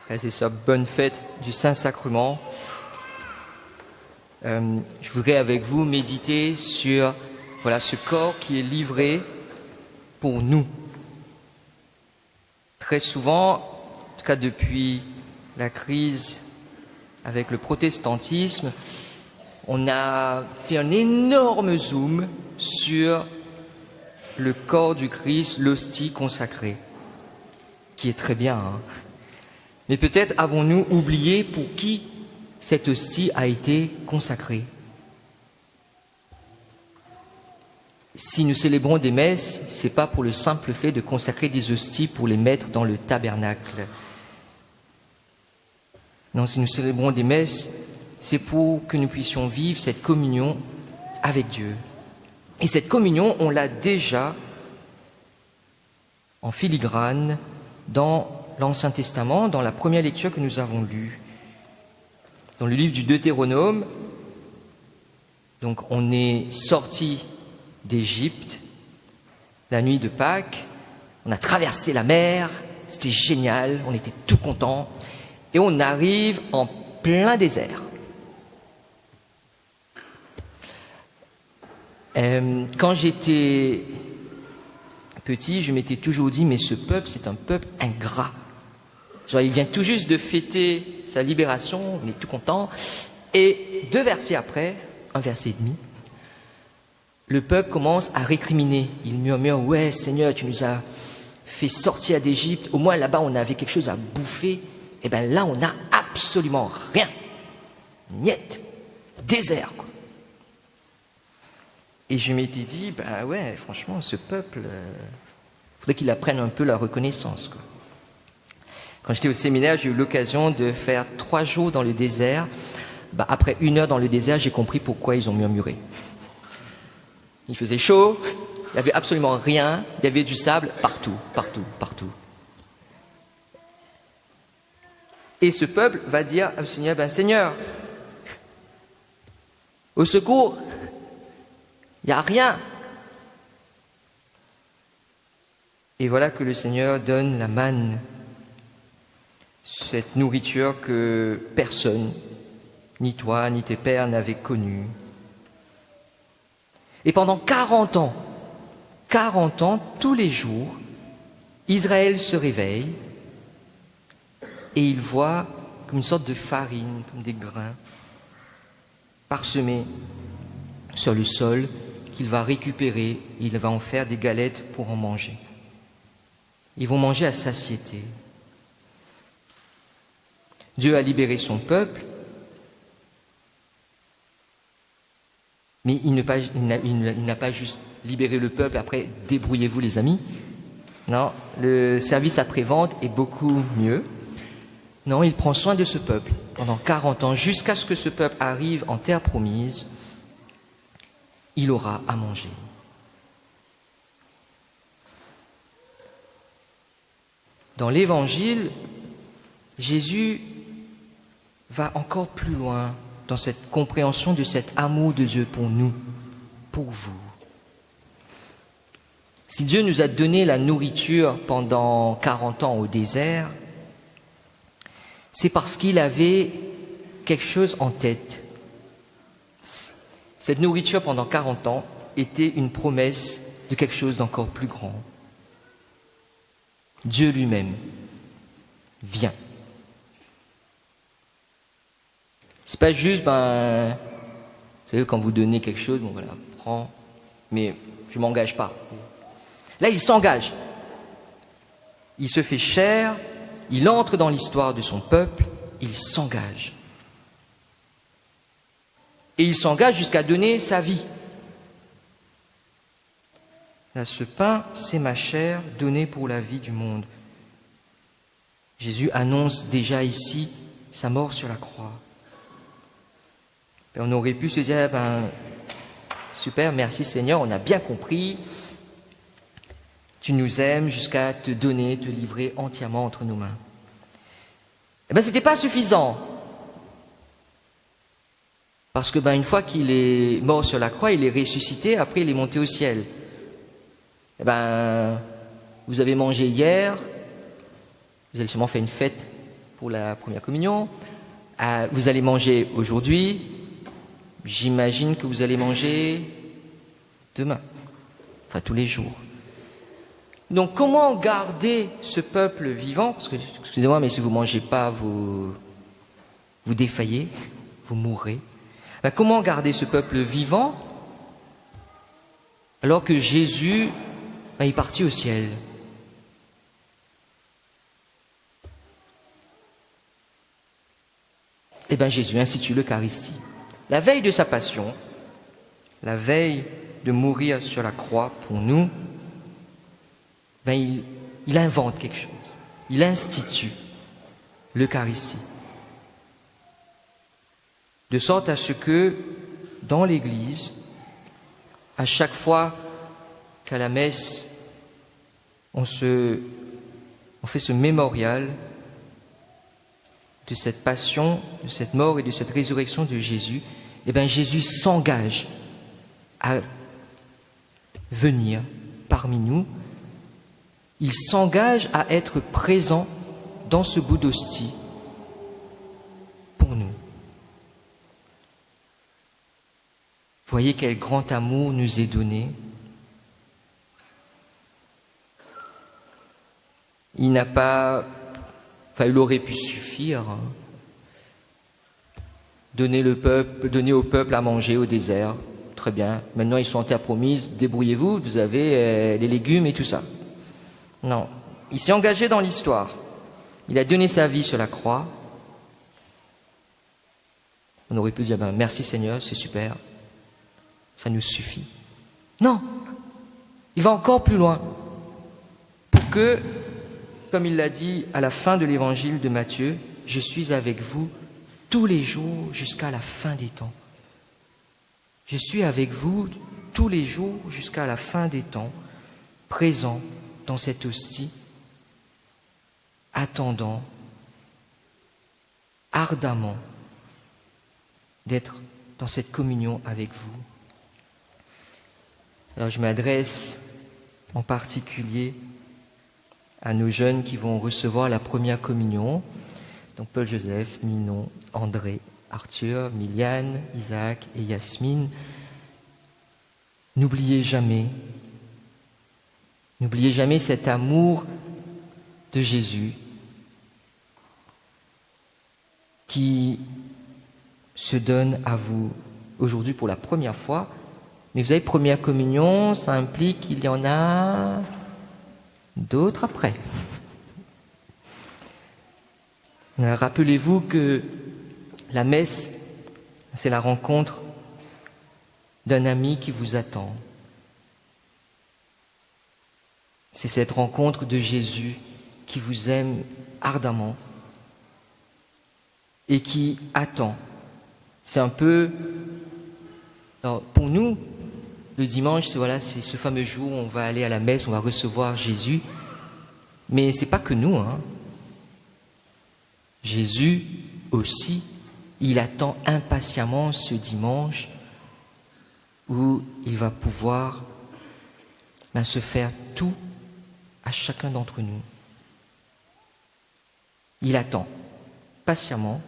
Frères et sœurs, bonne fête du Saint-Sacrement. Je voudrais avec vous méditer sur ce corps qui est livré pour nous. Très souvent, en tout cas depuis la crise avec le protestantisme, on a fait un énorme zoom sur le corps du Christ, l'hostie consacrée, qui est très bien. Mais peut-être avons-nous oublié pour qui cette hostie a été consacrée. Si nous célébrons des messes, ce n'est pas pour le simple fait de consacrer des hosties pour les mettre dans le tabernacle. Non, si nous célébrons des messes, c'est pour que nous puissions vivre cette communion avec Dieu. Et cette communion, on l'a déjà en filigrane dans l'Ancien Testament, dans la première lecture que nous avons lue. Dans le livre du Deutéronome, donc on est sorti d'Égypte la nuit de Pâques, on a traversé la mer, c'était génial, on était tout contents, et on arrive en plein désert. Quand j'étais petit, je m'étais toujours dit, mais ce peuple, c'est un peuple ingrat. Genre, il vient tout juste de fêter sa libération, on est tout content, et 2 versets après, 1 verset et demi, le peuple commence à récriminer. Il murmure, ouais Seigneur, tu nous as fait sortir d'Égypte, au moins là-bas on avait quelque chose à bouffer, et bien là on n'a absolument rien. Niet, désert quoi. Et je m'étais dit, ouais, franchement, ce peuple, faudrait qu'il apprenne un peu la reconnaissance, quoi. Quand j'étais au séminaire, j'ai eu l'occasion de faire 3 jours dans le désert. Après 1 heure dans le désert, j'ai compris pourquoi ils ont murmuré. Il faisait chaud, il n'y avait absolument rien, il y avait du sable partout, partout, partout. Et ce peuple va dire au Seigneur, Seigneur, au secours, il n'y a rien. Et voilà que le Seigneur donne la manne, cette nourriture que personne, ni toi, ni tes pères n'avaient connue. Et pendant 40 ans, tous les jours, Israël se réveille et il voit comme une sorte de farine, comme des grains, parsemés sur le sol qu'il va récupérer. Il va en faire des galettes pour en manger. Ils vont manger à satiété. Dieu a libéré son peuple, mais il n'a pas juste libéré le peuple, après débrouillez-vous les amis. Non, le service après-vente est beaucoup mieux. Non, il prend soin de ce peuple pendant 40 ans, jusqu'à ce que ce peuple arrive en terre promise. Il aura à manger. Dans l'Évangile, Jésus va encore plus loin dans cette compréhension de cet amour de Dieu pour nous, pour vous. Si Dieu nous a donné la nourriture pendant 40 ans au désert, c'est parce qu'il avait quelque chose en tête. Cette nourriture pendant 40 ans était une promesse de quelque chose d'encore plus grand. Dieu lui-même vient. C'est pas juste, vous savez, quand vous donnez quelque chose, prends, mais je m'engage pas. Là, il s'engage. Il se fait chair, il entre dans l'histoire de son peuple, il s'engage. Et il s'engage jusqu'à donner sa vie. Là, ce pain, c'est ma chair donnée pour la vie du monde. Jésus annonce déjà ici sa mort sur la croix. Et on aurait pu se dire, super, merci Seigneur, on a bien compris. Tu nous aimes jusqu'à te donner, te livrer entièrement entre nos mains. Ce n'était pas suffisant. Parce que une fois qu'il est mort sur la croix, il est ressuscité, après il est monté au ciel. Vous avez mangé hier, vous avez sûrement fait une fête pour la première communion. Vous allez manger aujourd'hui. J'imagine que vous allez manger demain, enfin tous les jours. Donc comment garder ce peuple vivant? Parce que, excusez-moi, mais si vous ne mangez pas, vous défaillez, vous mourrez. Ben, comment garder ce peuple vivant alors que Jésus est parti au ciel? Eh bien Jésus institue l'Eucharistie. La veille de sa passion, la veille de mourir sur la croix pour nous, ben il invente quelque chose. Il institue l'Eucharistie. De sorte à ce que, dans l'Église, à chaque fois qu'à la messe, on fait ce mémorial de cette passion, de cette mort et de cette résurrection de Jésus, eh bien Jésus s'engage à venir parmi nous. Il s'engage à être présent dans ce bout d'hostie pour nous. Voyez quel grand amour nous est donné. Il n'a pas... Enfin, il aurait pu suffire. Donner au peuple à manger au désert. Très bien. Maintenant, ils sont en terre promise. Débrouillez-vous, vous avez les légumes et tout ça. Non. Il s'est engagé dans l'histoire. Il a donné sa vie sur la croix. On aurait pu dire, merci Seigneur, c'est super. Ça nous suffit. Non. Il va encore plus loin. Pour que, comme il l'a dit à la fin de l'évangile de Matthieu, je suis avec vous tous les jours jusqu'à la fin des temps. Je suis avec vous tous les jours jusqu'à la fin des temps, présent dans cette hostie, attendant ardemment d'être dans cette communion avec vous. Alors je m'adresse en particulier à nos jeunes qui vont recevoir la première communion. Donc Paul-Joseph, Ninon, André, Arthur, Miliane, Isaac et Yasmine. N'oubliez jamais cet amour de Jésus qui se donne à vous aujourd'hui pour la première fois. Mais vous savez, première communion, ça implique qu'il y en a d'autres après. Rappelez-vous que la messe, c'est la rencontre d'un ami qui vous attend. C'est cette rencontre de Jésus qui vous aime ardemment et qui attend. C'est un peu... Alors, pour nous, le dimanche, c'est ce fameux jour où on va aller à la messe, on va recevoir Jésus. Mais ce n'est pas que nous. Jésus aussi, il attend impatiemment ce dimanche où il va pouvoir se faire tout à chacun d'entre nous. Il attend patiemment.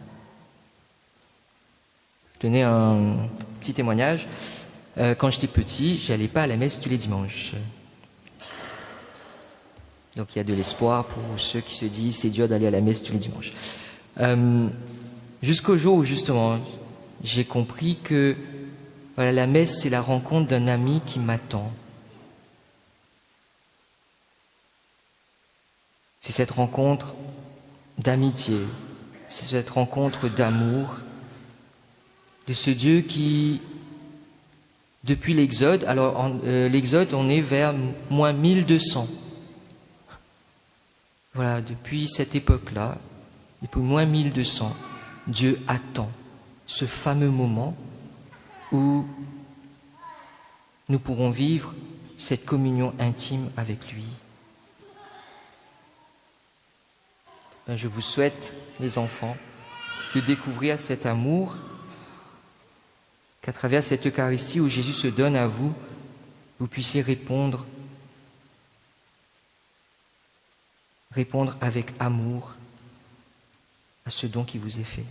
Je vais donner un petit témoignage. Quand j'étais petit, je n'allais pas à la messe tous les dimanches. Donc il y a de l'espoir pour ceux qui se disent c'est dur d'aller à la messe tous les dimanches. Jusqu'au jour où justement j'ai compris que la messe c'est la rencontre d'un ami qui m'attend. C'est cette rencontre d'amitié, c'est cette rencontre d'amour, de ce Dieu qui, depuis l'Exode, alors l'Exode on est vers moins 1200. Voilà, depuis cette époque-là, depuis moins 1200, Dieu attend ce fameux moment où nous pourrons vivre cette communion intime avec lui. Je vous souhaite, les enfants, de découvrir cet amour, qu'à travers cette Eucharistie où Jésus se donne à vous, vous puissiez répondre avec amour à ce don qui vous est fait.